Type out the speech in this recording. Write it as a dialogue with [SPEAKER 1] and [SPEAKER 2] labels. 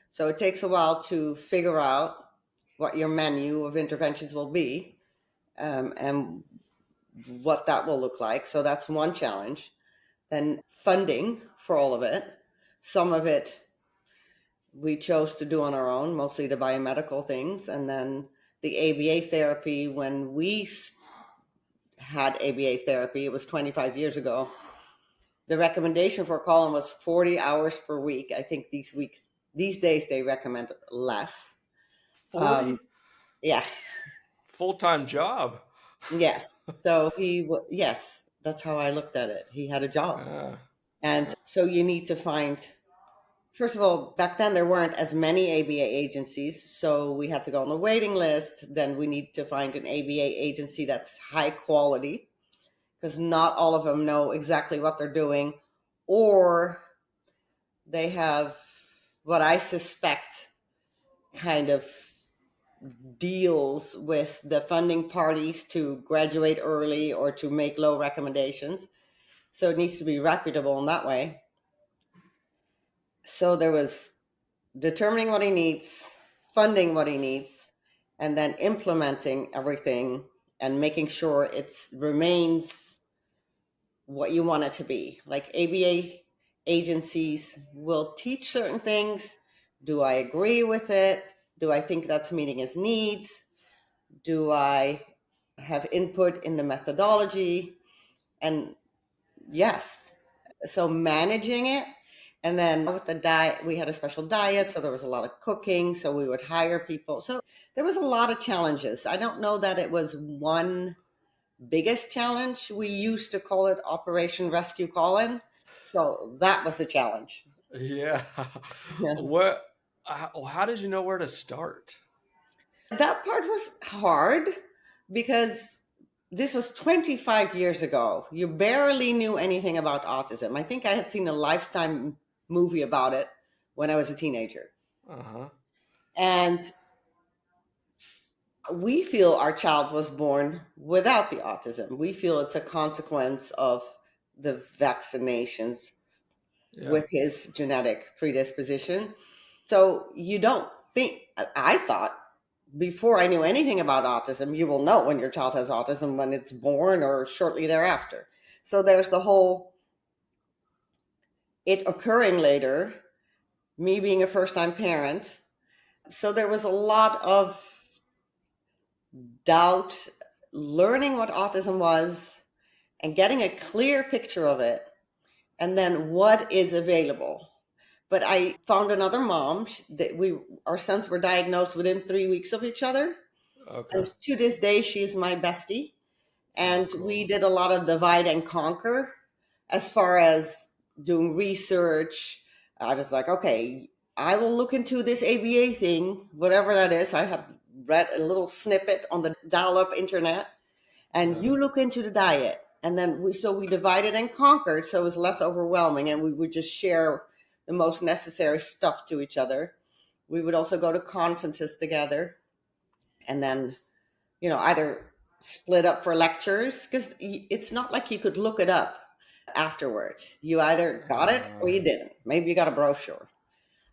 [SPEAKER 1] So it takes a while to figure out what your menu of interventions will be, and what that will look like. So that's one challenge. Then funding for all of it. Some of it we chose to do on our own, mostly the biomedical things. And then the ABA therapy, when we had ABA therapy, it was 25 years ago. The recommendation for Colin was 40 hours per week. I think these days they recommend less.
[SPEAKER 2] 40?
[SPEAKER 1] Yeah.
[SPEAKER 2] Full-time job.
[SPEAKER 1] Yes. So yes, that's how I looked at it. He had a job.
[SPEAKER 2] Uh,
[SPEAKER 1] And so you need to find, first of all, back then there weren't as many ABA agencies. So we had to go on the waiting list. Then we need to find an ABA agency that's high quality, because not all of them know exactly what they're doing, or they have what I suspect kind of deals with the funding parties to graduate early or to make low recommendations. So it needs to be reputable in that way. So there was determining what he needs, funding what he needs, and then implementing everything and making sure it remains what you want it to be. Like ABA agencies will teach certain things. Do I agree with it? Do I think that's meeting his needs? Do I have input in the methodology? And yes, so managing it. And then with the diet, we had a special diet, so there was a lot of cooking, so we would hire people. So there was a lot of challenges. I don't know that it was one biggest challenge. We used to call it Operation Rescue Colin. So that was the challenge.
[SPEAKER 2] yeah.
[SPEAKER 1] Yeah.
[SPEAKER 2] What? How did you know where to start?
[SPEAKER 1] That part was hard because this was 25 years ago. You barely knew anything about autism. I think I had seen a Lifetime movie about it when I was a teenager.
[SPEAKER 2] Uh-huh.
[SPEAKER 1] And we feel our child was born without the autism. We feel it's a consequence of the vaccinations
[SPEAKER 2] Yeah.
[SPEAKER 1] with his genetic predisposition. So you don't think, I thought before I knew anything about autism, you will know when your child has autism when it's born or shortly thereafter. So there's the whole, it occurring later, me being a first time parent. So there was a lot of doubt, learning what autism was and getting a clear picture of it, and then what is available. But I found another mom that our sons were diagnosed within 3 weeks of each other.
[SPEAKER 2] Okay.
[SPEAKER 1] And to this day, she's my bestie.
[SPEAKER 2] Oh,
[SPEAKER 1] And we
[SPEAKER 2] cool.
[SPEAKER 1] did a lot of divide and conquer as far as doing research. I was like, okay, I will look into this ABA thing, whatever that is. I have read a little snippet on the dial-up internet, and
[SPEAKER 2] Uh,
[SPEAKER 1] you look into the diet. And then we divided and conquered, so it was less overwhelming, and we would just share the most necessary stuff to each other. We would also go to conferences together, and then either split up for lectures, because it's not like you could look it up afterwards. You either got it or
[SPEAKER 2] uh,
[SPEAKER 1] you didn't. Maybe you got a brochure.